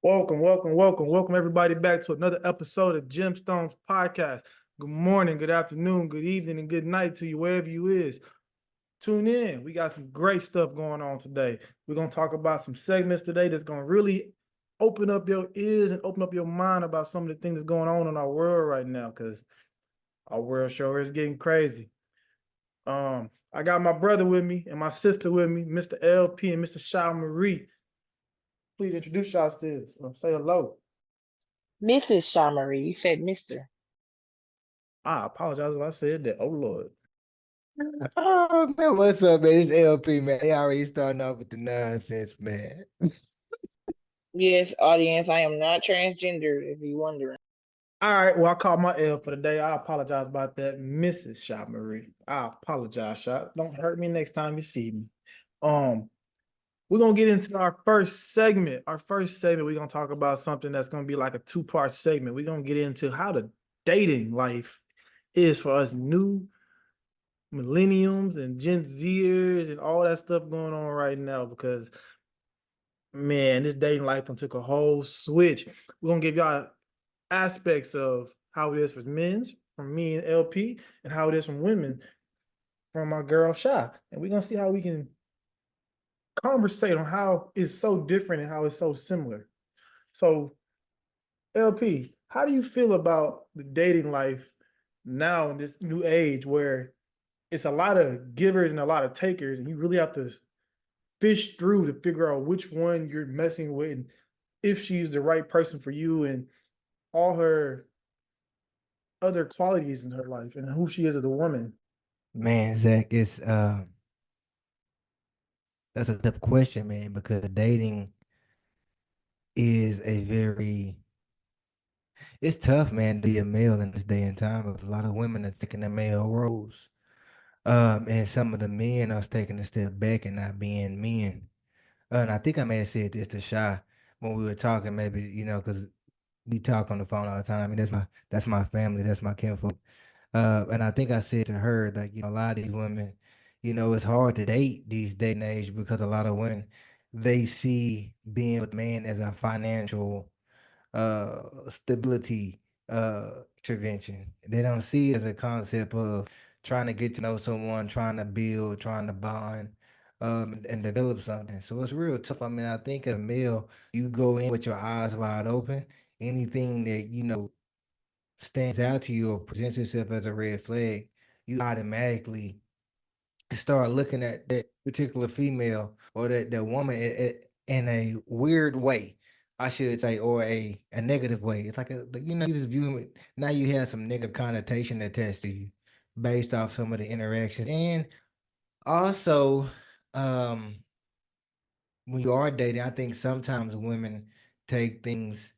Welcome everybody back to another episode of Gemstones Podcast. Good morning, good afternoon, good evening, and good night to you, wherever you is. Tune in. We got some great stuff going on today. We're going to talk about some segments today that's going to really open up your ears and open up your mind about some of the things that's going on in our world right now, because our world sure is getting crazy. I got my brother with me and my sister with me, Mr. LP and Mr. Shaw Marie. Please introduce yourselves. Say hello. Mrs. Shamari, you said Mr. I apologize if I said that. Oh Lord. Oh man, what's up, man? It's LP, man. They already starting off with the nonsense, man. Yes, audience, I am not transgender, if you're wondering. All right, well, I called my L for the day. I apologize about that, Mrs. Shot Marie. I apologize, Shot. Don't hurt me next time you see me. We're gonna get into our first segment. We're gonna talk about something that's gonna be like a two-part segment. We're gonna get into how the dating life is for us new millenniums and Gen Zers and all that stuff going on right now, because man, this dating life done took a whole switch. We're gonna give y'all aspects of how it is for men's from me and LP, and how it is from women from my girl Shy. And we're gonna see how we can conversate on how it's so different and how it's so similar. So, LP, how do you feel about the dating life now in this new age where it's a lot of givers and a lot of takers, and you really have to fish through to figure out which one you're messing with and if she's the right person for you and all her other qualities in her life and who she is as a woman? Man, Zach, it's that's a tough question, man, because dating is it's tough, man, to be a male in this day and time. Because a lot of women are taking the male roles. And some of the men are taking a step back and not being men. And I think I may have said this to Shy when we were talking, maybe, because we talk on the phone all the time. I mean, that's my family, that's my kinfolk. And I think I said to her that, a lot of these women, it's hard to date these day and age because a lot of women, they see being with a man as a financial stability intervention. They don't see it as a concept of trying to get to know someone, trying to build, trying to bond, and develop something. So it's real tough. I mean, I think as a male, you go in with your eyes wide open. Anything that stands out to you or presents itself as a red flag, you automatically start looking at that particular female or that woman in a weird way, I should say, or a negative way. It's like you just view it. Now you have some negative connotation attached to you based off some of the interactions. And also, um, when you are dating, I think sometimes women take things,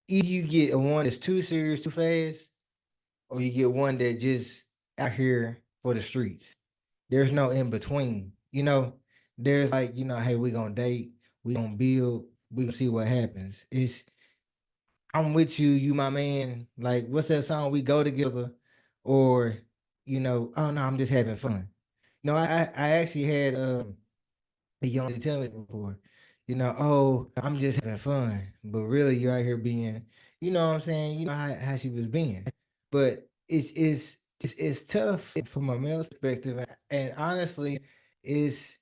either you get a one that's too serious too fast, or you get one that just out here for the streets. There's no in between. There's like, hey, we gonna date, we gonna build, we gonna see what happens. It's I'm with you, you my man. Like, what's that song? We go together, or oh no, I'm just having fun. I actually had a young lady tell me before, oh, I'm just having fun, but really you're out here being, what I'm saying, how she was being, but it's tough from a male's perspective, and honestly, it's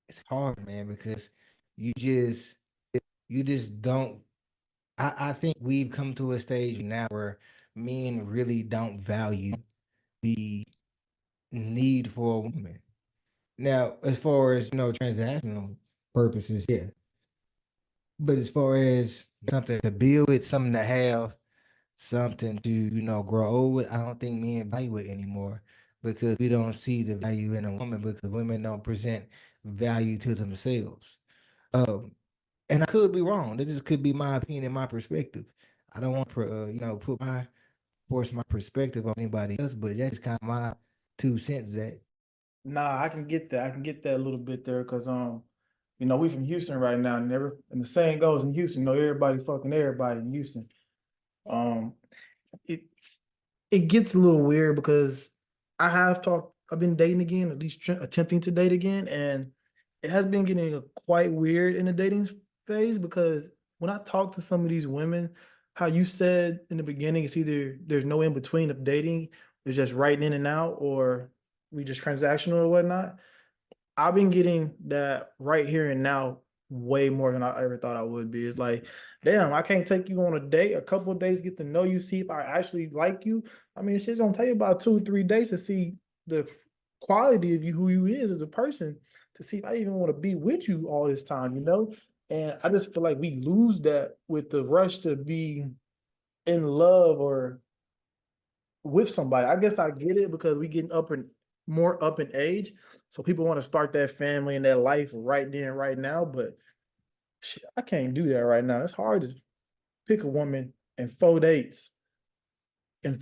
it's hard, man, because you just you just don't. I think we've come to a stage now where men really don't value the need for a woman. Now, as far as transactional purposes, yeah. But as far as something to build with, something to have, something to, grow old with, I don't think men value it anymore because we don't see the value in a woman because women don't present value to themselves. Um, and I could be wrong. This just could be my opinion and my perspective. I don't want to, force my perspective on anybody else, but that's kind of my 2 cents. That Nah, I can get that. I can get that a little bit there because we from Houston right now, and the saying goes in Houston, everybody fucking everybody in Houston. Um, it it gets a little weird because I've been dating again, at least attempting to date again, and it has been getting quite weird in the dating phase because when I talk to some of these women, how you said in the beginning, it's either there's no in between of dating, it's just right in and out, or we just transactional or whatnot. I've been getting that right here and now way more than I ever thought I would be. It's like, damn, I can't take you on a date, a couple of days, get to know you, see if I actually like you. I mean, shit's gonna take about 2 or 3 days to see the quality of you, who you is as a person, to see if I even want to be with you all this time, you know? And I just feel like we lose that with the rush to be in love or with somebody. I guess I get it because we getting more up in age. So people want to start that family and that life right then, right now. But shit, I can't do that right now. It's hard to pick a woman in 4 dates, and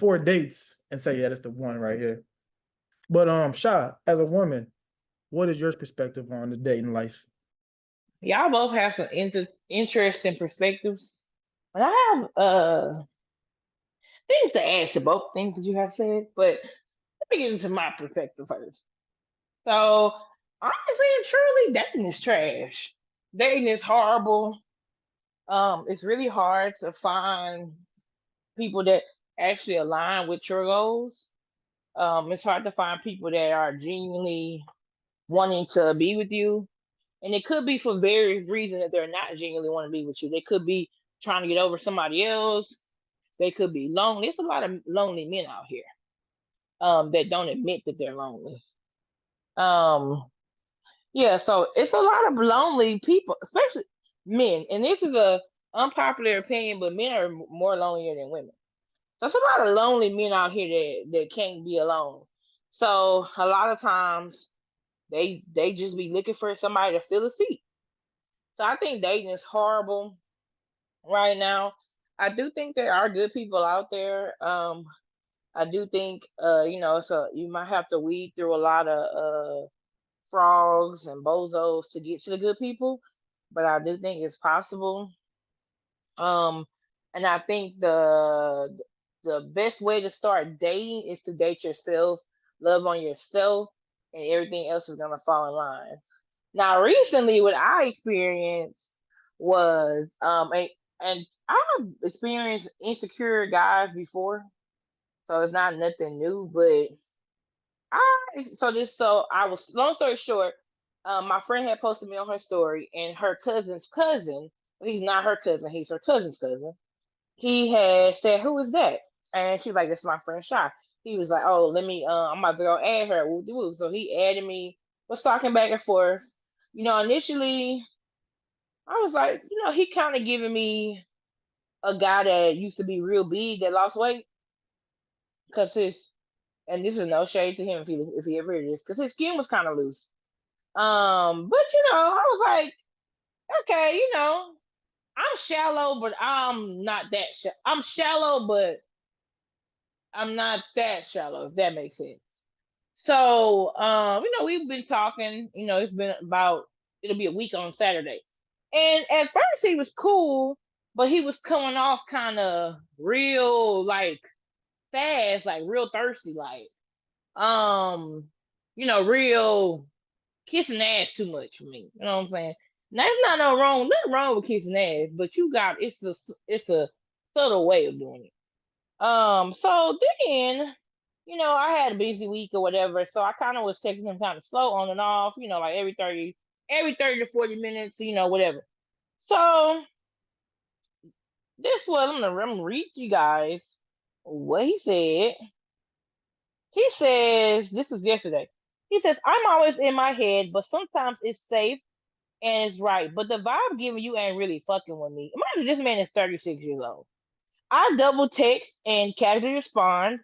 say, yeah, that's the one right here. But Sha, as a woman, what is your perspective on the dating life? Y'all both have some interesting perspectives. And I have things to add to both things that you have said, but let me get into my perspective first. So honestly and truly, dating is trash. Dating is horrible. It's really hard to find people that actually align with your goals. It's hard to find people that are genuinely wanting to be with you. And it could be for various reasons that they're not genuinely want to be with you. They could be trying to get over somebody else. They could be lonely. There's a lot of lonely men out here that don't admit that they're lonely. Um, yeah, so it's a lot of lonely people, especially men. And this is a unpopular opinion, but men are more lonelier than women. So there's a lot of lonely men out here that can't be alone. So a lot of times they just be looking for somebody to fill a seat. So I think dating is horrible right now. I do think there are good people out there. I do think so you might have to weed through a lot of frogs and bozos to get to the good people, but I do think it's possible. Um, and I think the best way to start dating is to date yourself, love on yourself, and everything else is gonna fall in line. Now, recently, what I experienced was and I've experienced insecure guys before, so it's not nothing new. But I was, long story short, my friend had posted me on her story, and her cousin's cousin, he's not her cousin, he's her cousin's cousin. He had said, "Who is that?" And she's like, "That's my friend Shy." He was like, "Oh, let me. I'm about to go add her." Woo-de-woo. So he added me. Was talking back and forth. Initially, I was like, he kind of giving me a guy that used to be real big that lost weight, because and this is no shade to him if he ever hears this, because his skin was kind of loose. But I was like, okay, I'm shallow, but I'm not that shallow. I'm shallow, but I'm not that shallow, if that makes sense. So, we've been talking, it's been it'll be a week on Saturday. And at first he was cool, but he was coming off kind of real, like, fast, like real thirsty, like, real kissing ass too much for me. You know what I'm saying? Now, there's nothing wrong with kissing ass, but it's a subtle way of doing it. So then, I had a busy week or whatever, so I kind of was texting him kind of slow on and off, like every 30 to 40 minutes, whatever. So I'm gonna read to you guys what he said. He says, this was yesterday. He says, "I'm always in my head, but sometimes it's safe and it's right. But the vibe giving you ain't really fucking with me." Imagine this man is 36 years old. I double text and casually respond.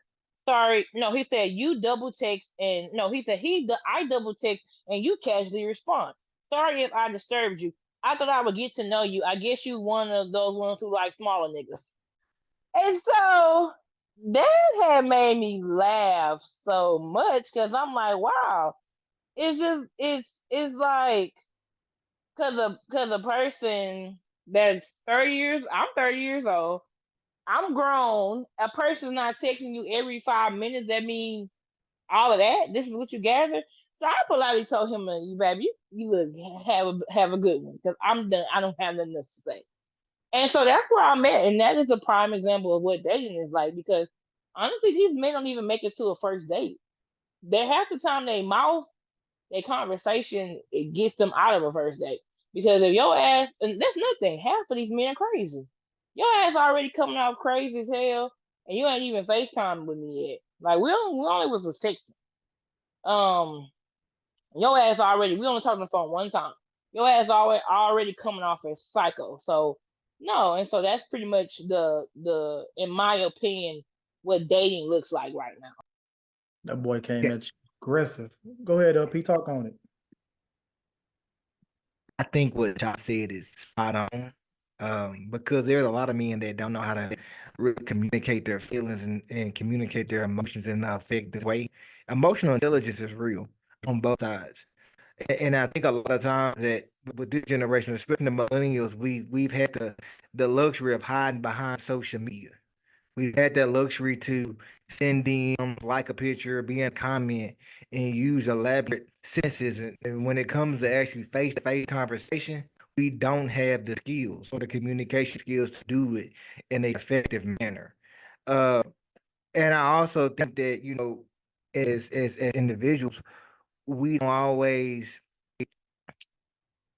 Sorry, no, he said you double text and no, he said I double text and you casually respond. Sorry if I disturbed you. I thought I would get to know you. I guess you one of those ones who like smaller niggas. And so that had made me laugh so much because I'm like, wow, it's like because a person that's 30 years, I'm 30 years old. I'm grown. A person's not texting you every 5 minutes. That means all of that. This is what you gather. So I politely told him, "You baby, you look have a good one, because I'm done. I don't have nothing else to say." And so that's where I'm at. And that is a prime example of what dating is like because honestly, these men don't even make it to a first date. They half the time they mouth, their conversation, it gets them out of a first date. Because if your ass, and that's nothing, half of these men are crazy. Your ass already coming out crazy as hell, and you ain't even FaceTime with me yet. Like we only was texting. Um, your ass already, we only talked on the phone one time. Your ass already coming off as psycho. So no, and so that's pretty much the in my opinion what dating looks like right now. That boy came Yeah, at you aggressive. Go ahead, up. He talk on it. I think what y'all said is spot on. Because there's a lot of men that don't know how to really communicate their feelings and communicate their emotions in an effective way. Emotional intelligence is real on both sides. And I think a lot of times that with this generation, especially the millennials, we've had the luxury of hiding behind social media. We've had that luxury to send them like a picture, be in a comment, and use elaborate sentences. And when it comes to actually face-to-face conversation, we don't have the skills or the communication skills to do it in an effective manner. Uh, and I also think that, as individuals, we don't always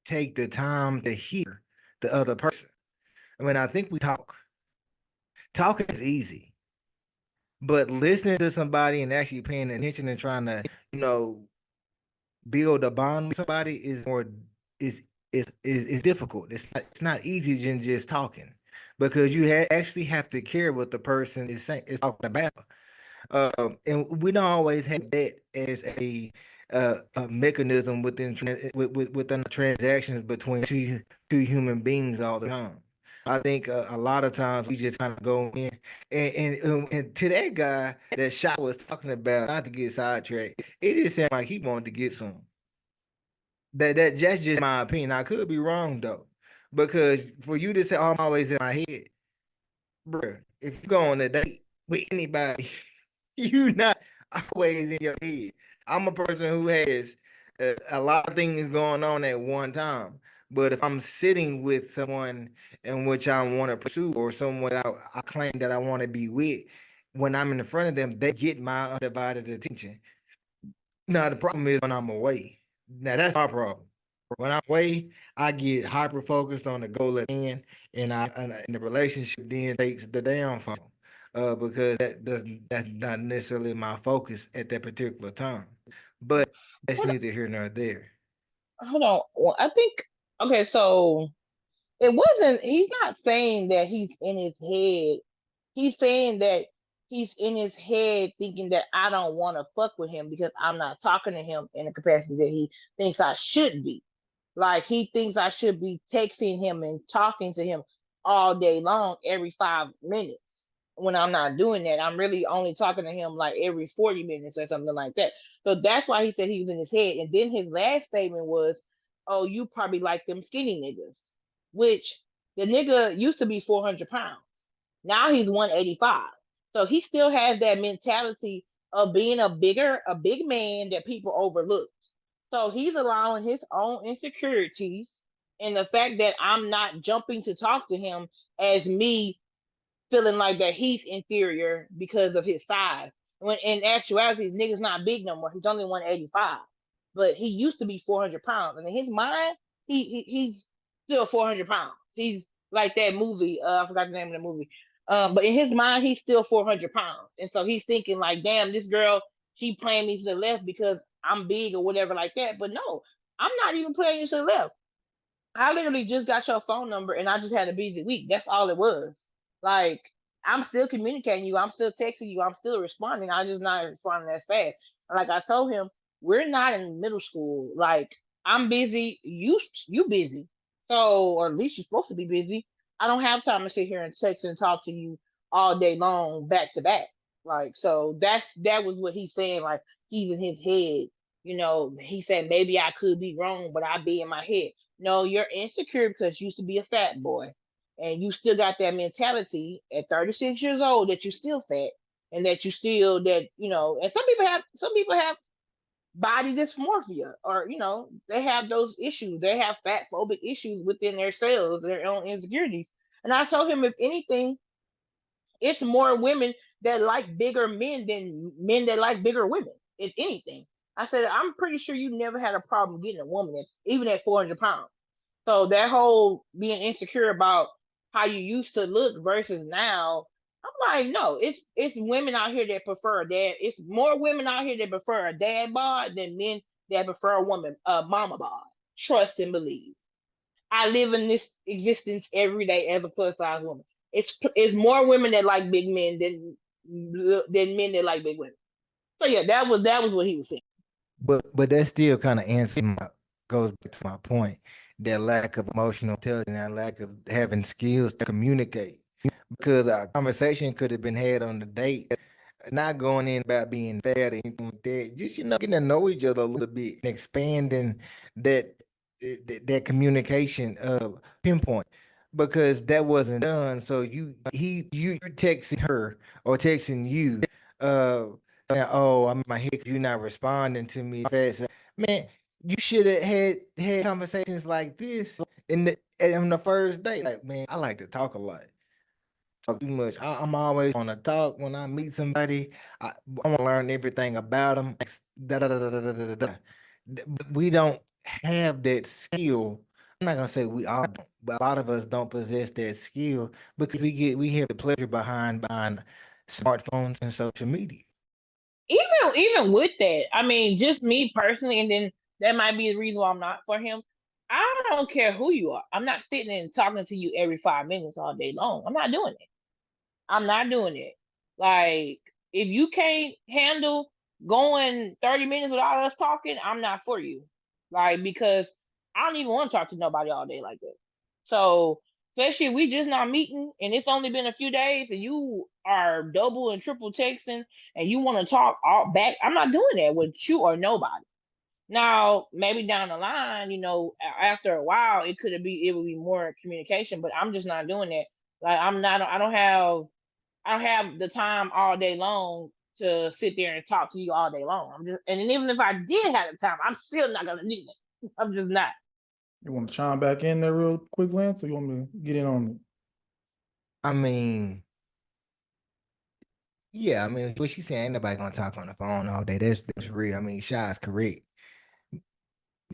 take the time to hear the other person. I mean, I think we talk. Talking is easy, but listening to somebody and actually paying attention and trying to, you know, build a bond with somebody is more is is difficult. It's not easy than just talking because you actually have to care what the person is talking about. And we don't always have that as a mechanism within the transactions between two human beings all the time. I think a lot of times we just kind of go in and to that guy that Shot was talking about, not to get sidetracked, it just sounded like he wanted to get some. That's just my opinion. I could be wrong though, because for you to say, "Oh, I'm always in my head," bruh, if you go on a date with anybody, you not always in your head. I'm a person who has a lot of things going on at one time. But if I'm sitting with someone in which I want to pursue or someone I claim that I want to be with, when I'm in front of them, they get my undivided attention. Now the problem is when I'm away. Now that's my problem. When I'm away, I get hyper focused on the goal at hand, and the relationship then takes the downfall. Because that's not necessarily my focus at that particular time. But that's Hold neither here nor there. hold on. Well, I think okay, so it wasn't he's not saying that he's in his head. He's saying that he's in his head thinking that I don't want to fuck with him because I'm not talking to him in the capacity that he thinks I should be. Like he thinks I should be texting him and talking to him all day long every 5 minutes. When I'm not doing that, I'm really only talking to him like every 40 minutes or something like that. So that's why he said he was in his head. And then his last statement was, "Oh, you probably like them skinny niggas," which the nigga used to be 400 pounds. Now he's 185. So he still has that mentality of being a big man that people overlook. So he's allowing his own insecurities and the fact that I'm not jumping to talk to him as me feeling like that he's inferior because of his size. When in actuality, the nigga's not big no more. He's only 185. But he used to be 400 pounds. And in his mind, he's still 400 pounds. He's like that movie. I forgot the name of the movie. But in his mind, he's still 400 pounds. And so he's thinking like, damn, this girl, she playing me to the left because I'm big or whatever like that. But no, I'm not even playing you to the left. I literally just got your phone number and I just had a busy week. That's all it was. Like, I'm still communicating you. I'm still texting you. I'm still responding. I'm just not responding as fast. Like I told him, we're not in middle school. Like, I'm busy. You busy. So, or at least you're supposed to be busy. I don't have time to sit here and text and talk to you all day long, back to back. Like, so that was what he's saying. Like, he's in his head. He said maybe I could be wrong, but I be in my head. No, you're insecure because you used to be a fat boy. And you still got that mentality at 36 years old that you still fat and that you still and some people have body dysmorphia or they have those issues. They have fat phobic issues within themselves, their own insecurities. And I told him, if anything, it's more women that like bigger men than men that like bigger women. If anything, I said, I'm pretty sure you never had a problem getting a woman that's even at 400 pounds. So that whole being insecure about how you used to look versus now, I'm like, no, it's women out here that prefer a dad. It's more women out here that prefer a dad bod than men that prefer a woman, a mama bod. Trust and believe. I live in this existence every day as a plus size woman. It's more women that like big men than men that like big women. So yeah, that was what he was saying. But that still kind of goes back to my point. That lack of emotional intelligence, that lack of having skills to communicate. Because our conversation could have been had on the date, not going in about being bad or anything like that. Just getting to know each other a little bit and expanding that that communication pinpoint. Because that wasn't done. So you're texting her or texting you, uh oh, I'm in my head 'cause you're not responding to me fast. Man, you should have had conversations like this on the first date. Like, man, I like to talk a lot, talk too much. I'm always on to talk when I meet somebody. I want to learn everything about them. Da, da, da, da, da, da, da, da. We don't have that skill. I'm not gonna say we all don't, but a lot of us don't possess that skill because we have the pleasure behind smartphones and social media. Even with that, I mean, just me personally, and then that might be the reason why I'm not for him. I don't care who you are. I'm not sitting and talking to you every 5 minutes all day long. I'm not doing it. I'm not doing it. Like, if you can't handle going 30 minutes without us talking, I'm not for you. Like, because I don't even want to talk to nobody all day like that. So, especially if we just not meeting and it's only been a few days and you are double and triple texting and you want to talk all back, I'm not doing that with you or nobody. Now, maybe down the line, after a while, it would be more communication, but I'm just not doing that. Like, I don't have the time all day long to sit there and talk to you all day long. And even if I did have the time, I'm still not gonna do that. I'm just not. You want to chime back in there real quick, Lance, or you want me to get in on it? I mean, yeah, I mean, what she saying, ain't nobody gonna talk on the phone all day. That's real. I mean, Shy is correct.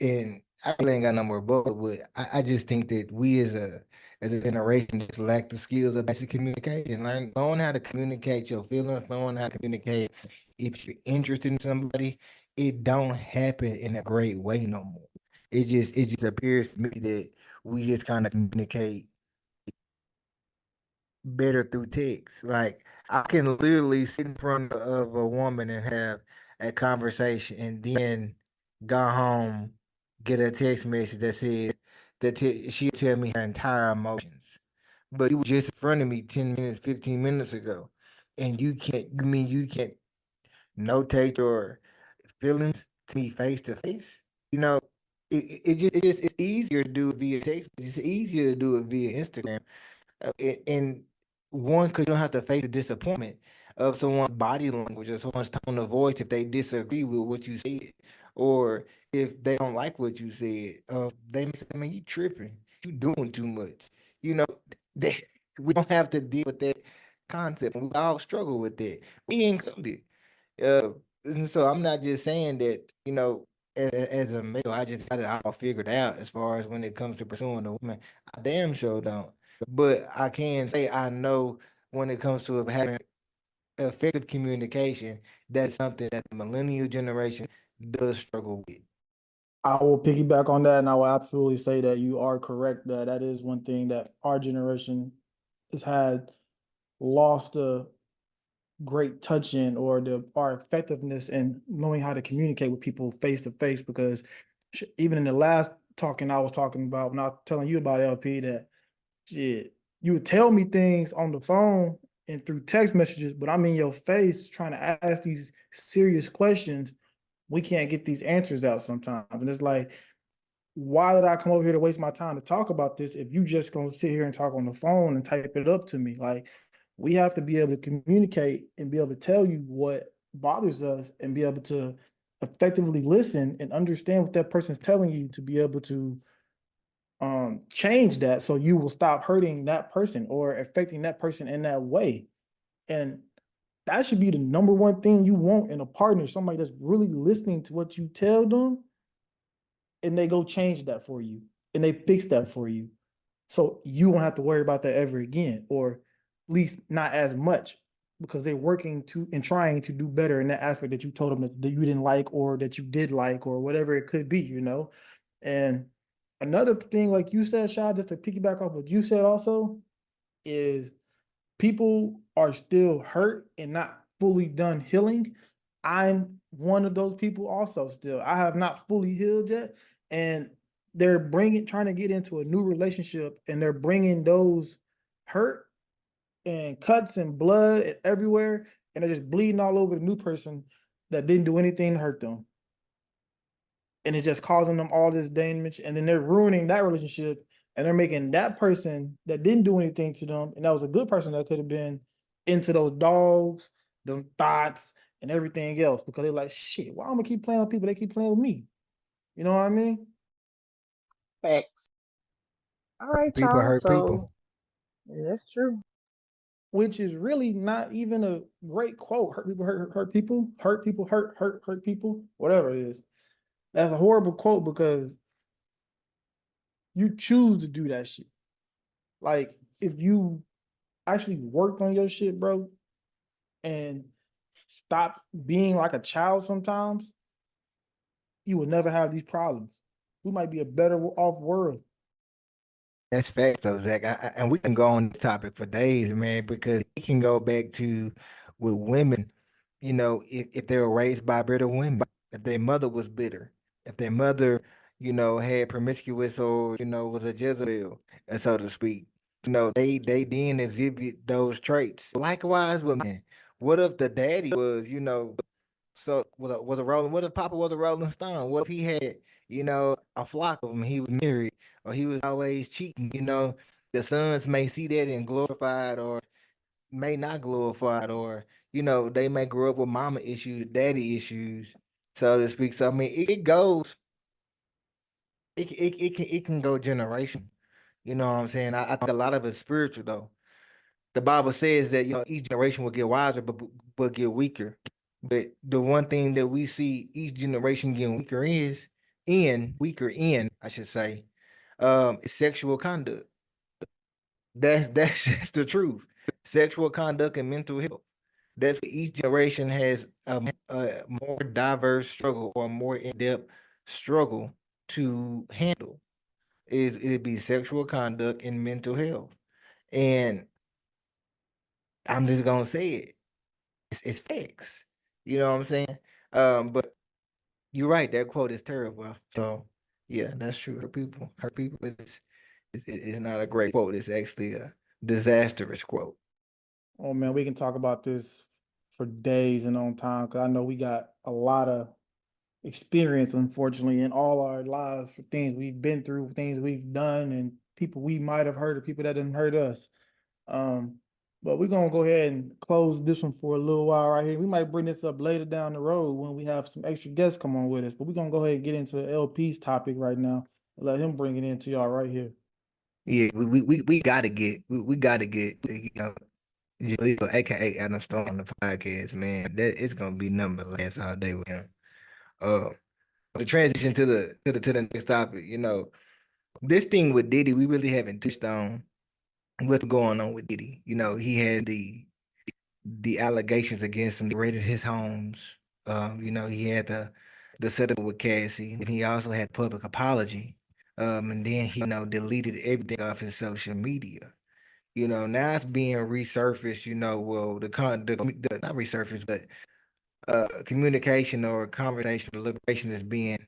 And I really ain't got no more but I just think that we as a generation just lack the skills of basic communication. Knowing how to communicate your feelings, knowing how to communicate if you're interested in somebody, it don't happen in a great way no more. It just appears to me that we just kind of communicate better through text. Like I can literally sit in front of a woman and have a conversation and then go home, get a text message that says she'll tell me her entire emotions. But you were just in front of me 10 minutes, 15 minutes ago. And you can't notate your feelings to me face to face? You know, it's easier to do it via text. It's easier to do it via Instagram and one, because you don't have to face the disappointment of someone's body language or someone's tone of voice if they disagree with what you said, or if they don't like what you said. They may say, "Man, you tripping? You doing too much?" You know, they, we don't have to deal with that concept. We all struggle with that, me included. Uh, and so I'm not just saying that, as a male, I just got it all figured out as far as when it comes to pursuing a woman. I damn sure don't. But I can say I know when it comes to having effective communication, that's something that the millennial generation does struggle with. I will piggyback on that, and I will absolutely say that you are correct, that that is one thing that our generation has had lost the great touch in, or our effectiveness in knowing how to communicate with people face to face. Because even in the last talking I was talking about, when I was telling you about LP, that shit, you would tell me things on the phone and through text messages, but I'm in your face trying to ask these serious questions. We can't get these answers out sometimes. And it's like, why did I come over here to waste my time to talk about this if you just gonna sit here and talk on the phone and type it up to me? Like, we have to be able to communicate and be able to tell you what bothers us and be able to effectively listen and understand what that person's telling you to be able to change that so you will stop hurting that person or affecting that person in that way. And that should be the number one thing you want in a partner, somebody that's really listening to what you tell them and they go change that for you and they fix that for you. So you won't have to worry about that ever again, or at least not as much, because they're working to and trying to do better in that aspect that you told them that you didn't like or that you did like or whatever it could be, you know? And another thing, like you said, Shah, just to piggyback off what you said also, is people are still hurt and not fully done healing. I'm one of those people also still. I have not fully healed yet. And they're trying to get into a new relationship and they're bringing those hurt and cuts and blood and everywhere. And they're just bleeding all over the new person that didn't do anything to hurt them. And it's just causing them all this damage. And then they're ruining that relationship and they're making that person that didn't do anything to them, and that was a good person that could have been, into those dogs, them thoughts, and everything else, because they're like, shit, why am I keep playing with people? They keep playing with me. You know what I mean? Facts. All right, People y'all. hurt people. So yeah, that's true. Which is really not even a great quote. Hurt people, hurt people, hurt people, hurt people, whatever it is. That's a horrible quote because you choose to do that shit. Like, if you actually worked on your shit, bro, and stop being like a child sometimes, you will never have these problems. We might be a better off world. That's facts though, Zach. And we can go on this topic for days, man, because we can go back to with women, if they were raised by bitter women, if their mother was bitter, if their mother, had promiscuous or, was a Jezebel, so to speak, they then exhibit those traits. Likewise with men. What if the daddy was, was a Rolling, what if Papa was a Rolling Stone? What if he had, a flock of them, he was married, or he was always cheating, the sons may see that and glorify it or may not glorify it, or, they may grow up with mama issues, daddy issues, so to speak. So I mean it goes, it can go generation. You know what I'm saying? I think a lot of it's spiritual though. The Bible says that each generation will get wiser, but get weaker. But the one thing that we see each generation getting weaker in, I should say, is sexual conduct. That's just the truth. Sexual conduct and mental health. That's each generation has a more diverse struggle or more in depth struggle to handle. It'd be sexual conduct and mental health, and I'm just gonna say it. It's facts. You know what I'm saying? But you're right. That quote is terrible. So yeah, that's true. Her people is not a great quote. It's actually a disastrous quote. Oh man, we can talk about this for days and on time, because I know we got a lot of experience, unfortunately, in all our lives, for things we've been through, things we've done, and people we might have hurt or people that didn't hurt us. Um, but we're gonna go ahead and close this one for a little while right here. We might bring this up later down the road when we have some extra guests come on with us. But we're gonna go ahead and get into LP's topic right now and let him bring it into y'all right here. Yeah, we gotta get we gotta get Jaleel, aka Adam Stone, on the podcast, man. That it's gonna be number last all day with him. Uh, the transition to the next topic. This thing with Diddy, we really haven't touched on what's going on with Diddy. He had the allegations against him. They raided his homes. He had the settlement with Cassie, and he also had public apology. And then he, deleted everything off his social media. Now it's being resurfaced. Well, the not resurfaced, but communication or conversation, deliberation is being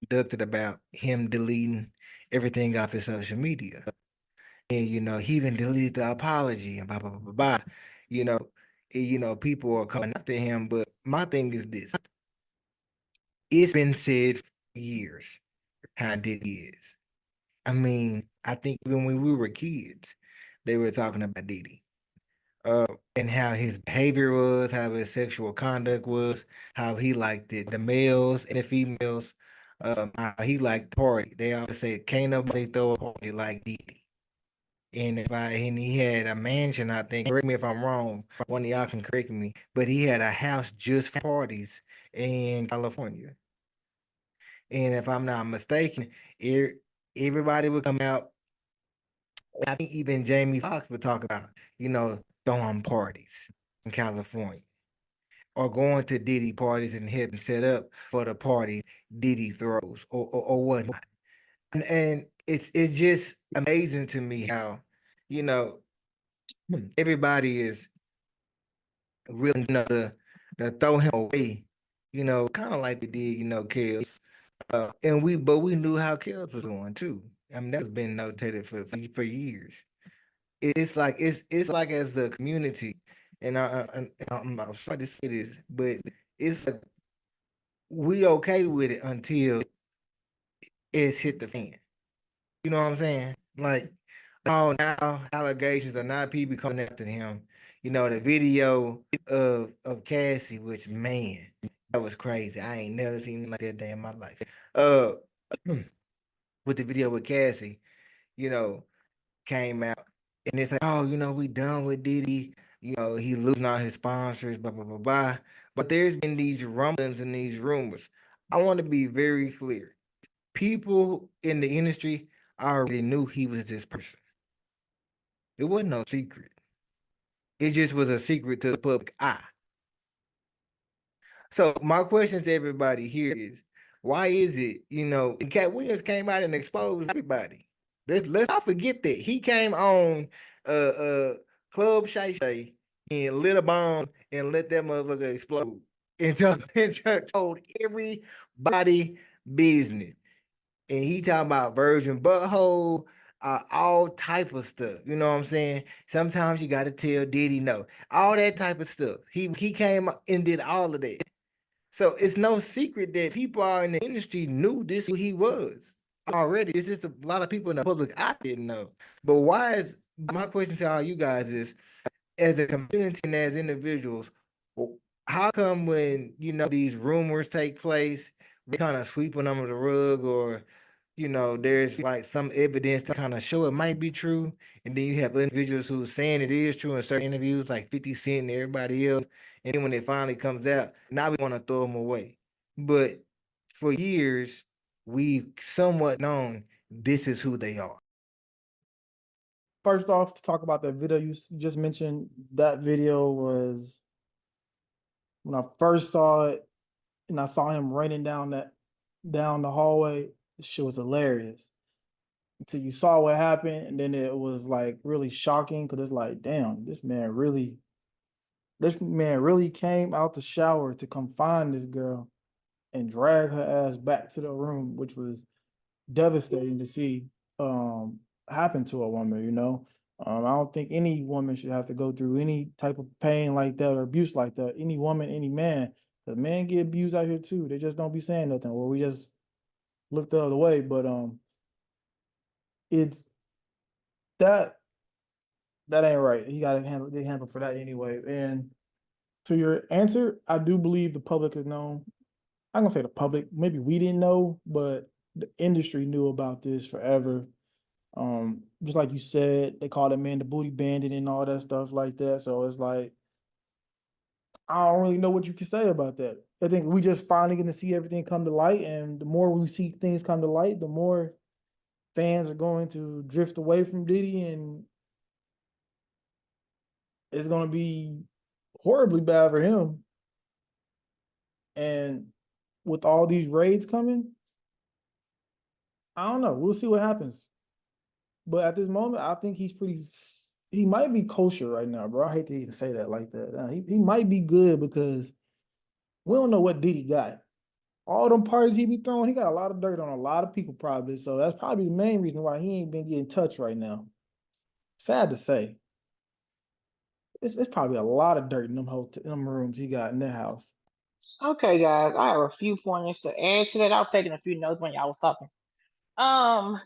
conducted about him deleting everything off his social media. And he even deleted the apology and blah blah blah blah blah. You know, people are coming after him. But my thing is this: it's been said for years how Diddy is. I mean, I think even when we were kids, they were talking about Diddy. And how his behavior was, how his sexual conduct was, how he liked it, the males and the females. how he liked the party. They always say can't nobody throw a party like Diddy. And he had a mansion, I think. Correct me if I'm wrong. One of y'all can correct me, but he had a house just for parties in California. And if I'm not mistaken, e- everybody would come out. I think even Jamie Foxx would talk about, throwing parties in California or going to Diddy parties and helping set up for the party Diddy throws or whatnot. And it's just amazing to me how, you know, everybody is willing to throw him away, kind of like they did, Kels. But we knew how Kels was going too. I mean, that's been notated for years. It's like as the community, and I'm sorry to say this, but it's like we okay with it until it's hit the fan. You know what I'm saying? Like, oh, now allegations are not people coming after him. The video of Cassie, which man, that was crazy. I ain't never seen like that day in my life. Uh, with the video with Cassie, you know, came out and it's like, oh, we done with Diddy. He losing all his sponsors, blah blah blah blah. But there's been these rumblings and these rumors. I want to be very clear. People in the industry already knew he was this person. It wasn't no secret. It just was a secret to the public eye. So my question to everybody here is, why is it, and Cat Williams came out and exposed everybody. Let's not forget that. He came on Club Shay Shay and lit a bomb and let that motherfucker explode. And just told everybody business. And he talking about virgin butthole, all type of stuff. You know what I'm saying? Sometimes you got to tell Diddy no, all that type of stuff. He came and did all of that. So it's no secret that people out in the industry knew this who he was already. It's just a lot of people in the public I didn't know. But why is my question to all you guys is, as a community and as individuals, how come when these rumors take place, they kind of sweeping under the rug, or there's like some evidence to kind of show it might be true, and then you have individuals who are saying it is true in certain interviews, like 50 Cent and everybody else, and then when it finally comes out, now we want to throw them away. But for years, we've somewhat known this is who they are. First off, to talk about that video you just mentioned, that video was when I first saw it and I saw him running down the hallway. The shit was hilarious until you saw what happened, and then it was like really shocking because it's like, damn, this man really came out the shower to come find this girl and drag her ass back to the room, which was devastating to see happen to a woman. I don't think any woman should have to go through any type of pain like that or abuse like that. Any woman, any man. The men get abused out here too. They just don't be saying nothing, or we just look the other way. But it's that that ain't right. You gotta get handled for that anyway. And to your answer, I do believe the public has known. I'm gonna say the public, maybe we didn't know, but the industry knew about this forever. Just like you said, they call that man the booty bandit and all that stuff like that. So it's like, I don't really know what you can say about that. I think we just finally gonna see everything come to light, and the more we see things come to light, the more fans are going to drift away from Diddy, and it's gonna be horribly bad for him. And with all these raids coming, I don't know. We'll see what happens. But at this moment, I think he might be kosher right now, bro. I hate to even say that like that. He might be good because we don't know what Diddy got. All them parties he be throwing, he got a lot of dirt on a lot of people probably. So that's probably the main reason why he ain't been getting touched right now. Sad to say. It's probably a lot of dirt in them rooms he got in their house. Okay, guys, I have a few pointers to add to that. I was taking a few notes when y'all was talking.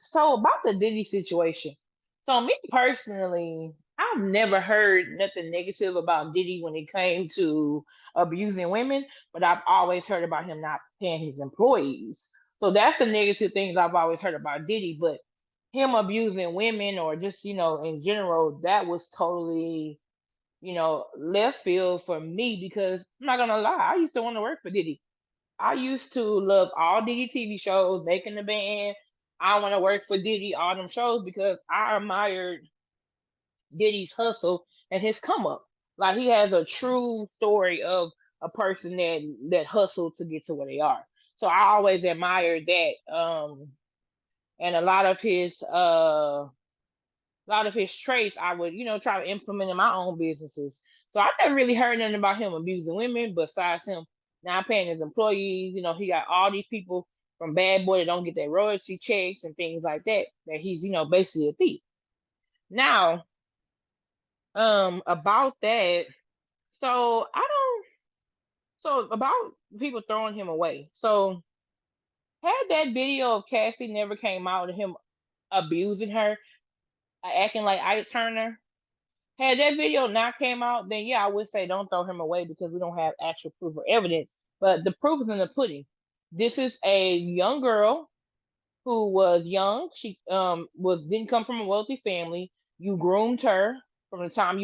So about the Diddy situation. So me personally, I've never heard nothing negative about Diddy when it came to abusing women, but I've always heard about him not paying his employees. So that's the negative things I've always heard about Diddy. But him abusing women or just, in general, that was totally, left field for me because I'm not gonna lie, I used to want to work for Diddy. I used to love all Diddy TV shows, Making the Band. I want to work for Diddy, all them shows because I admired Diddy's hustle and his come up. Like he has a true story of a person that hustled to get to where they are. So I always admired that. And a lot of his traits I would, try to implement in my own businesses. So I never really heard nothing about him abusing women besides him not paying his employees. He got all these people from Bad Boy that don't get their royalty checks and things like that, that he's, basically a thief. Now, about that, so I don't so about people throwing him away. So had that video of Cassie never came out of him abusing her, acting like Ike Turner, had that video not came out, then yeah, I would say don't throw him away because we don't have actual proof or evidence. But the proof is in the pudding. This is a young girl who was young. She didn't come from a wealthy family. You groomed her from the time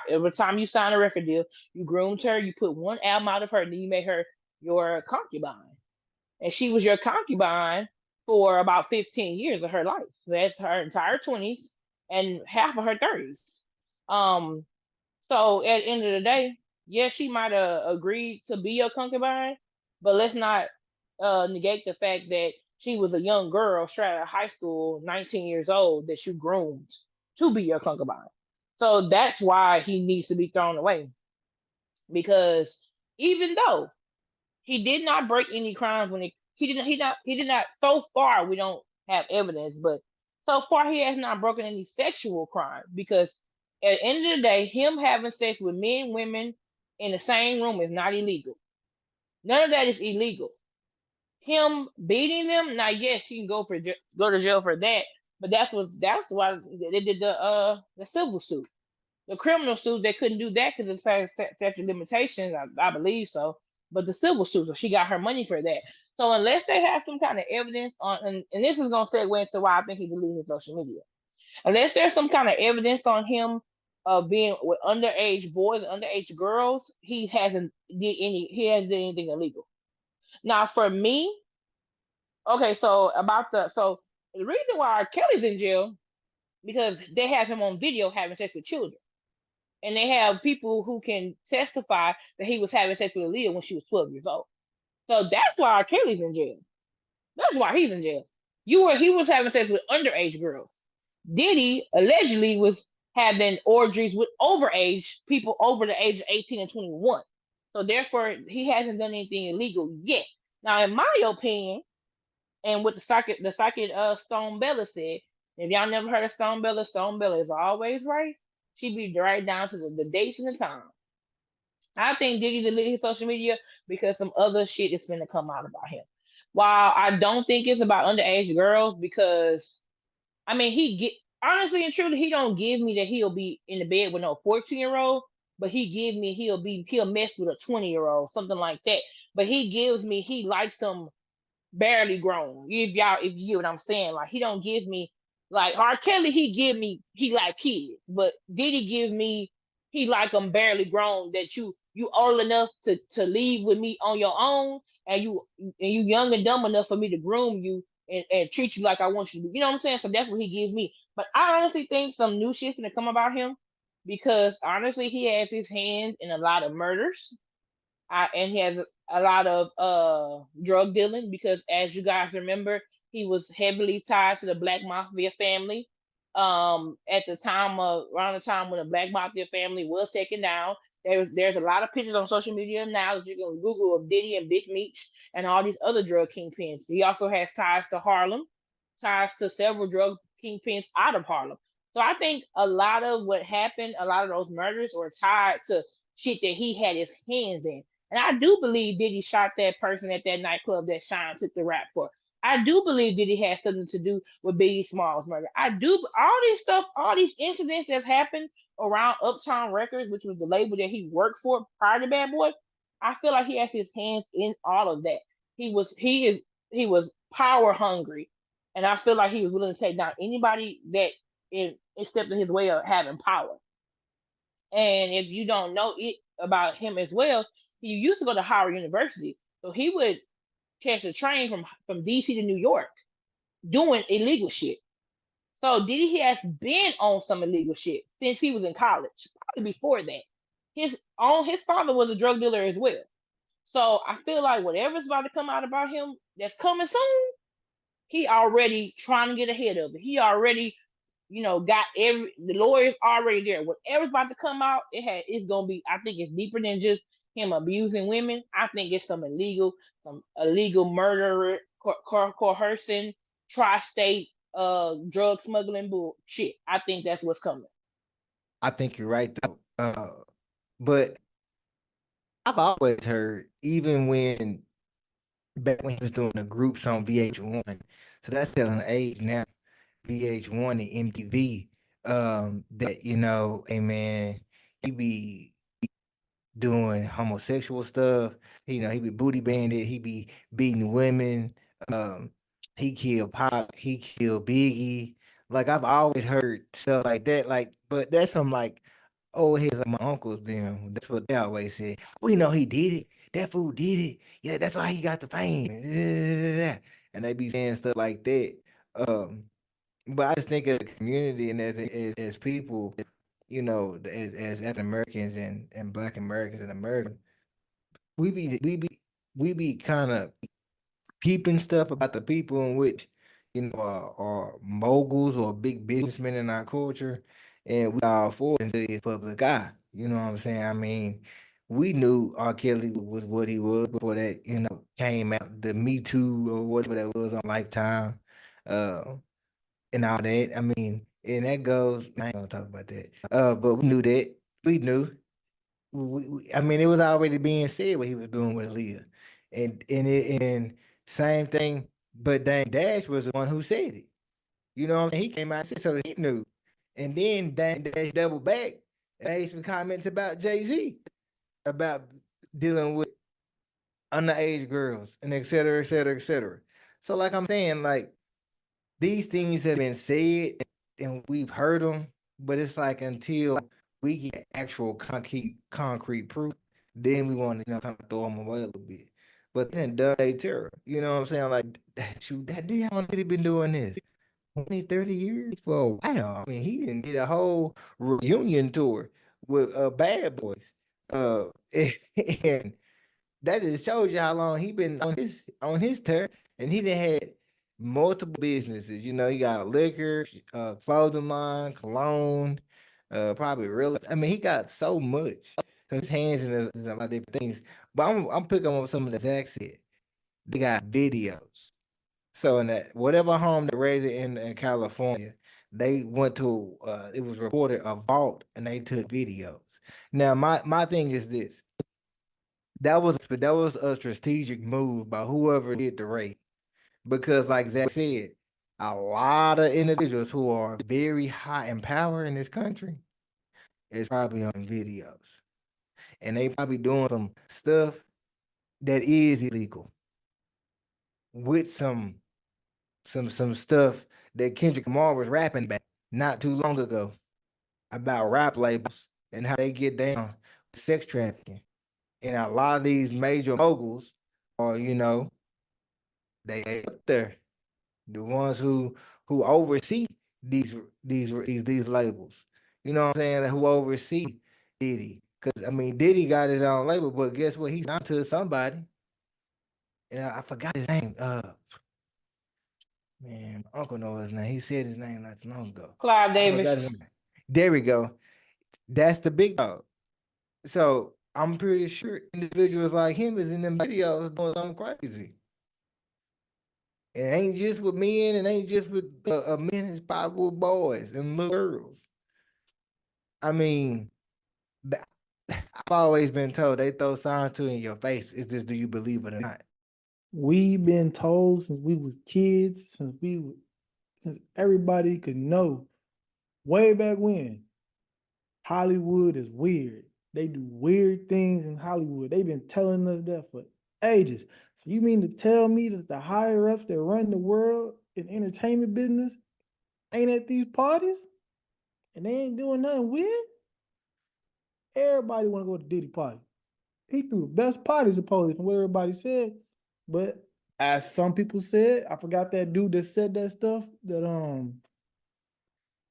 every time you signed a record deal. You groomed her. You put one album out of her, and then you made her your concubine, and she was your concubine for about 15 years of her life. So that's her entire 20s and half of her 30s. Um, so at the end of the day, yes, she might have agreed to be your concubine, but let's not negate the fact that she was a young girl straight out of high school, 19 years old, that you groomed to be your concubine. So that's why he needs to be thrown away. Because even though he did not break any crimes when he did not so far we don't have evidence, but so far he has not broken any sexual crime because at the end of the day, him having sex with men, women in the same room is not illegal. None of that is illegal. Him beating them, now yes, he can go to jail for that, but that's why they did the civil suit. The criminal suit, they couldn't do that because it's past statute of limitations, I believe so. But the civil suit, so she got her money for that. So unless they have some kind of evidence on, and this is gonna segue into why I think he deleted his social media. Unless there's some kind of evidence on him of being with underage boys and underage girls, he hasn't did anything illegal. Now for me, okay, so the reason why R. Kelly's in jail because they have him on video having sex with children. And they have people who can testify that he was having sex with Aaliyah when she was 12 years old. So that's why R. Kelly's in jail. That's why he's in jail. He was having sex with underage girls. Diddy allegedly was having orgies with overage people over the age of 18 and 21. So therefore, he hasn't done anything illegal yet. Now, in my opinion, and what the psychic Stone Bella said, if y'all never heard of Stone Bella is always right. She be right down to the dates and the time. I think Diddy deleted his social media because some other shit is gonna come out about him. While I don't think it's about underage girls, because I mean honestly and truly, he don't give me that he'll be in the bed with no 14-year-old, but he give me he'll mess with a 20-year-old, something like that. But he gives me he likes them barely grown. If you get what I'm saying, like he don't give me like R. Kelly, he like kids, but Diddy give me he like them barely grown that you old enough to leave with me on your own, and you young and dumb enough for me to groom you and treat you like I want you to be. You know what I'm saying? So that's what he gives me. But I honestly think some new shit's gonna come about him because honestly he has his hands in a lot of murders. And he has a lot of drug dealing because, as you guys remember, he was heavily tied to the Black Mafia family. At the time of around the time when the Black Mafia family was taken down, there's a lot of pictures on social media now that you can Google of Diddy and Big Meech and all these other drug kingpins. He also has ties to Harlem, ties to several drug kingpins out of Harlem. So I think a lot of what happened, a lot of those murders were tied to shit that he had his hands in. And I do believe Diddy shot that person at that nightclub that Shine took the rap for. I do believe Diddy has something to do with Biggie Smalls' murder. I do all this stuff, all these incidents that's happened around Uptown Records, which was the label that he worked for prior to Bad Boy. I feel like he has his hands in all of that. he was power hungry, and I feel like he was willing to take down anybody that it stepped in his way of having power. And if you don't know it about him as well, he used to go to Howard University, so he would catch a train from DC to New York doing illegal shit. So Diddy he has been on some illegal shit since he was in college, probably before that. His father was a drug dealer as well. So I feel like whatever's about to come out about him that's coming soon, he already trying to get ahead of it. He already, got the lawyers already there. Whatever's about to come out, it's gonna be. I think it's deeper than just him abusing women. I think it's some illegal murder, coercing, tri-state, drug smuggling bullshit. I think that's what's coming. I think you're right though. But I've always heard, even back when he was doing the groups on VH1, so that's still an age now, VH1 and MTV, that hey man, he be doing homosexual stuff. He be booty banded. He be beating women. Um, he killed Pop. He killed Biggie. Like I've always heard stuff like that. Like, but that's some like old heads like my uncles. Them. That's what they always say. We know he did it. That fool did it. Yeah, that's why he got the fame. And they be saying stuff like that. Um, but I just think as a community and as people, as African Americans and Black Americans in America, we be kind of peeping stuff about the people in which are moguls or big businessmen in our culture, and we all for it into his public eye. You know what I'm saying? I mean, we knew R. Kelly was what he was before that came out, the Me Too or whatever that was on Lifetime. Uh, and all that. I mean, and that goes. I ain't gonna talk about that. But we knew that. We knew. I mean, it was already being said what he was doing with Aaliyah, and same thing. But Dame Dash was the one who said it. You know what I'm saying? He came out and said so he knew. And then Dame Dash doubled back and made some comments about Jay-Z about dealing with underage girls and et cetera, et cetera, et cetera. So like I'm saying, like these things have been said and we've heard them, but it's like until we get actual concrete proof, then we want to kind of throw them away a little bit. But then done a terror, you know what I'm saying? Like, shoot, that dude, how long did he been doing this? 20, 30 years for a while. I mean, he didn't get a whole reunion tour with Bad Boys. And that just shows you how long he been on his turn, and he done had multiple businesses. He got liquor, clothing line, cologne, probably real. I mean, he got so much. So his hands in a lot of different things. But I'm picking up some of the Zack said. They got videos. So in that whatever home they raided in California, they went to it was reported a vault and they took videos. Now my thing is this. That was a strategic move by whoever did the raid. Because like Zach said, a lot of individuals who are very high in power in this country is probably on videos. And they probably doing some stuff that is illegal with some stuff that Kendrick Lamar was rapping about not too long ago about rap labels and how they get down with sex trafficking. And a lot of these major moguls are, they up there, the ones who oversee these labels. You know what I'm saying? Who oversee Diddy? Because I mean, Diddy got his own label, but guess what? He's not to somebody, and I forgot his name. Man, my uncle knows his name. He said his name not too long ago. Clive I forgot his Davis. name. There we go. That's the big dog. So I'm pretty sure individuals like him is in them videos doing something crazy. It ain't just with men, it ain't just with men, it's probably with boys and little girls. I mean, I've always been told they throw signs to in your face. It's just, do you believe it or not? We've been told since we was kids, since everybody could know, way back when, Hollywood is weird. They do weird things in Hollywood. They've been telling us that ages. So you mean to tell me that the higher ups that run the world in entertainment business ain't at these parties and they ain't doing nothing weird? Everybody want to go to Diddy party. He threw the best party supposedly from what everybody said. But as some people said, I forgot that dude that said that stuff that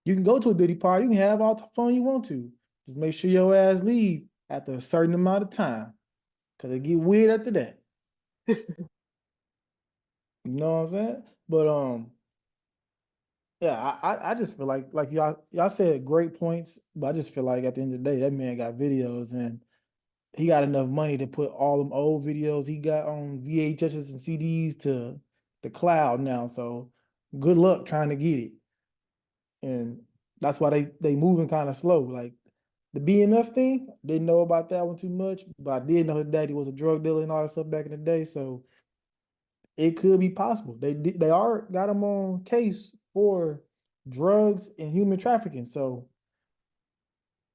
you can go to a Diddy party, you can have all the fun you want to. Just make sure your ass leave after a certain amount of time. Cause it get weird after that. You know what I'm saying? But yeah, I just feel like y'all said great points, but I just feel like at the end of the day, that man got videos and he got enough money to put all them old videos he got on VHSs and CDs to the cloud now. So good luck trying to get it. And that's why they moving kind of slow. Like the BMF thing, didn't know about that one too much, but I did know his daddy was a drug dealer and all that stuff back in the day. So it could be possible. They are got him on case for drugs and human trafficking. So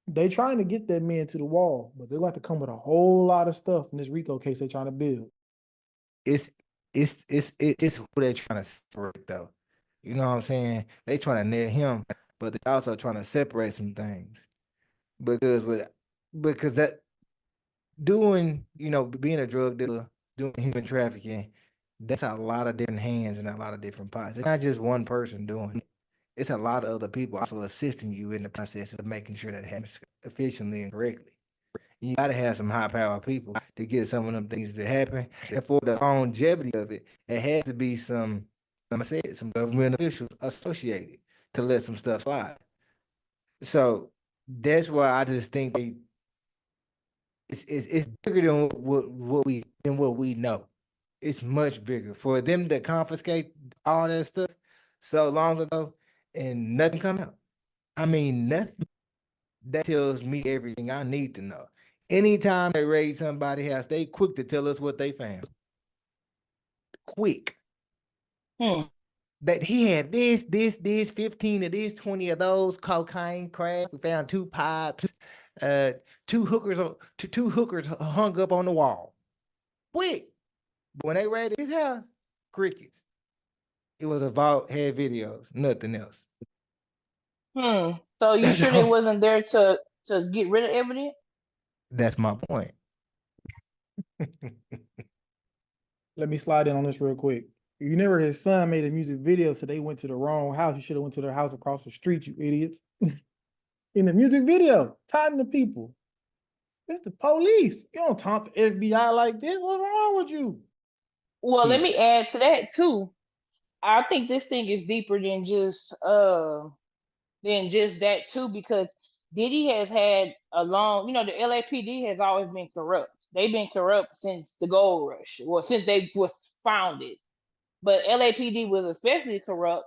they trying to get that man to the wall, but they're going to come with a whole lot of stuff in this RICO case they're trying to build. It's it's who they're trying to separate though. You know what I'm saying? They trying to net him, but they also trying to separate some things because that doing being a drug dealer, doing human trafficking, that's a lot of different hands and a lot of different pots. It's not just one person doing it. It's a lot of other people also assisting you in the process of making sure that happens efficiently and correctly. You gotta have some high power people to get some of them things to happen. And for the longevity of it, it has to be I said, some government officials associated to let some stuff slide. So that's why I just think it's bigger than what we know. It's much bigger for them to confiscate all that stuff so long ago and nothing come out. I mean, nothing. That tells me everything I need to know. Anytime they raid somebody's house, they quick to tell us what they found. Quick. That he had this, 15 of this, 20 of those, cocaine, crack. We found 2 pipes, two hookers hung up on the wall. Quick. But when they raided his house, crickets. It was a vault, had videos, nothing else. So you sure they wasn't there to get rid of evidence? That's my point. Let me slide in on this real quick. You never his son made a music video, so they went to the wrong house. You should have went to their house across the street, you idiots. In the music video, talking to people. It's the police. You don't talk to FBI like this. What's wrong with you? Well, let me add to that too. I think this thing is deeper than just that too, because Diddy has had a long, the LAPD has always been corrupt. They've been corrupt since the gold rush, or since they was founded. But LAPD was especially corrupt,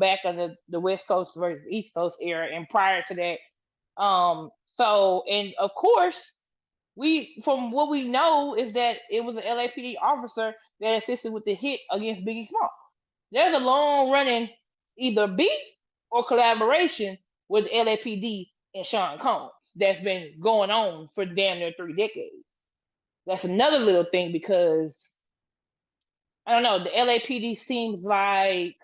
back on the West Coast versus East Coast era, and prior to that. So, and of course, from what we know is that it was an LAPD officer that assisted with the hit against Biggie Small. There's a long running either beef or collaboration with LAPD and Sean Combs that's been going on for damn near 3 decades. That's another little thing, because I don't know, the LAPD seems like,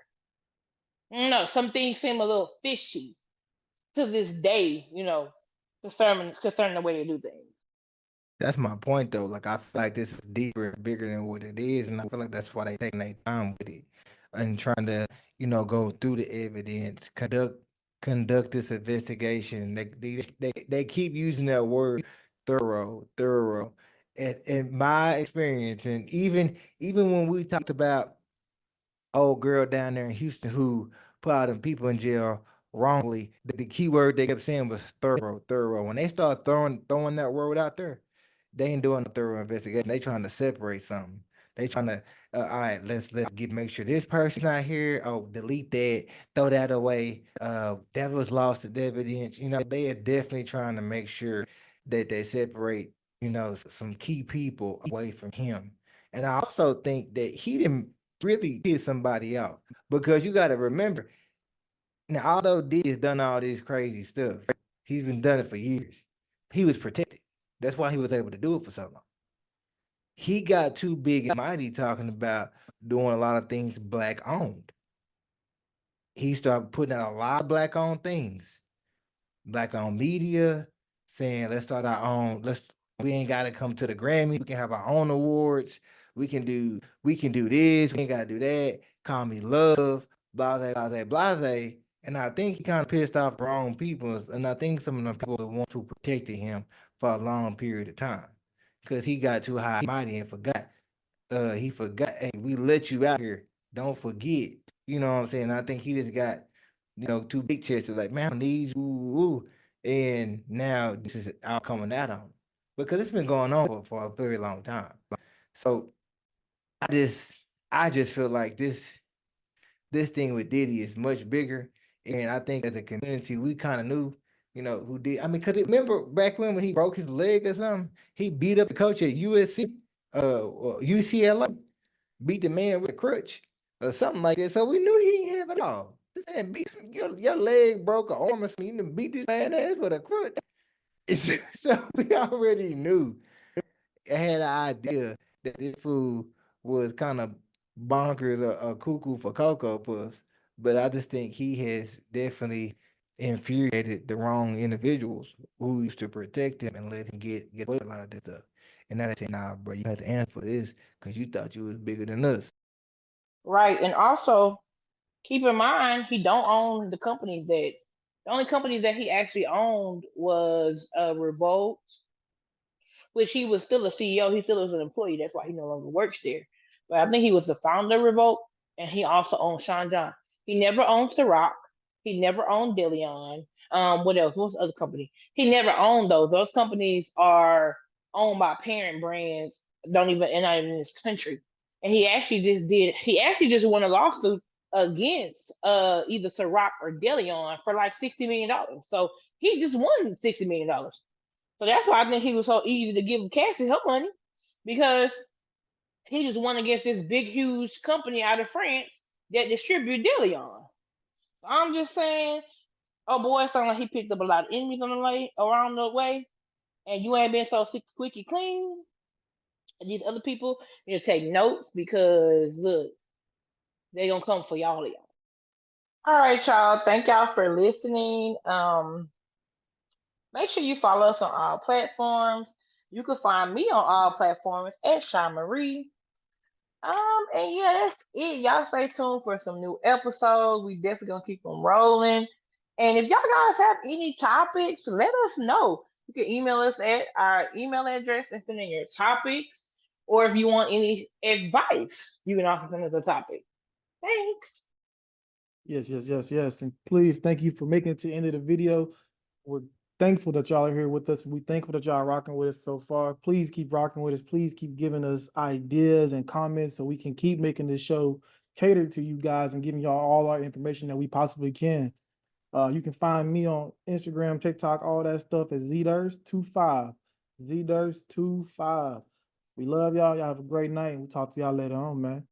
I don't know, some things seem a little fishy to this day, concerning the way they do things. That's my point though. Like I feel like this is deeper, bigger than what it is, and I feel like that's why they taking their time with it and trying to, go through the evidence, conduct this investigation. They keep using that word thorough. And in my experience, and even when we talked about old girl down there in Houston who put all them people in jail wrongly, the key word they kept saying was thorough. When they start throwing that word out there, they ain't doing a thorough investigation. They trying to separate something. They trying to, all right, let's make sure this person not here. Oh, delete that, throw that away. That was lost to evidence. They are definitely trying to make sure that they separate, some key people away from him. And I also think that he didn't really piss somebody off, because you got to remember now, although Diddy has done all this crazy stuff, he's been done it for years. He was protected. That's why he was able to do it for so long. he got too big and mighty talking about doing a lot of things black owned. He started putting out a lot of black owned things, black owned media, saying let's start our own. We ain't gotta come to the Grammy. We can have our own awards. We can do this. We ain't gotta do that. Call me love, blase, blase, blase. And I think he kind of pissed off the wrong people. And I think some of the people that want to protect him for a long period of time. Because he got too high and mighty and forgot. He forgot, hey, we let you out here. Don't forget. You know what I'm saying? I think he just got, too big chested, like, man, I need you. Ooh. And now this is all coming at him. Because it's been going on for a very long time. So I just feel like this thing with Diddy is much bigger. And I think as a community, we kind of knew, who did. I mean, because remember back when he broke his leg or something, he beat up the coach at USC, or UCLA, beat the man with a crutch or something like that. So we knew he didn't have it all. This man beat your leg broke, or arm or something, you done beat this man ass with a crutch. So we already knew. I had an idea that this fool was kind of bonkers or cuckoo for Cocoa Puffs, but I just think he has definitely infuriated the wrong individuals who used to protect him and let him get away with a lot of this stuff. And now they say, nah, bro, you have to answer for this because you thought you was bigger than us. Right. And also keep in mind he don't own the companies that the only company that he actually owned was Revolt, which he was still a CEO. He still was an employee. That's why he no longer works there. But I think he was the founder of Revolt, and he also owned Sean John. He never owned The Rock. He never owned Dillion. What else? What's the other company? He never owned those. Those companies are owned by parent brands. Don't even and not even in this country. And he actually just did. He actually just won a lawsuit against either Ciroc or Deleon for like $60 million. So he just won $60 million. So that's why I think he was so easy to give Cassie her money, because he just won against this big, huge company out of France that distribute Deleon. I'm just saying, oh boy, it sounds like he picked up a lot of enemies on the way around the way, and you ain't been so squeaky clean. And these other people need to take notes, because look, they gonna come for y'all. All right, y'all. Thank y'all for listening. Make sure you follow us on all platforms. You can find me on all platforms at Sha Marie. And yeah, that's it. Y'all stay tuned for some new episodes. We definitely gonna keep them rolling. And if y'all guys have any topics, let us know. You can email us at our email address and send in your topics. Or if you want any advice, you can also send us a topic. Thanks. Yes. And please, thank you for making it to the end of the video. We're thankful that y'all are here with us. We're thankful that y'all are rocking with us so far. Please keep rocking with us. Please keep giving us ideas and comments so we can keep making this show catered to you guys and giving y'all all our information that we possibly can. You can find me on Instagram, TikTok, all that stuff at ZDurst25. ZDurst25. We love y'all. Y'all have a great night. We'll talk to y'all later on, man.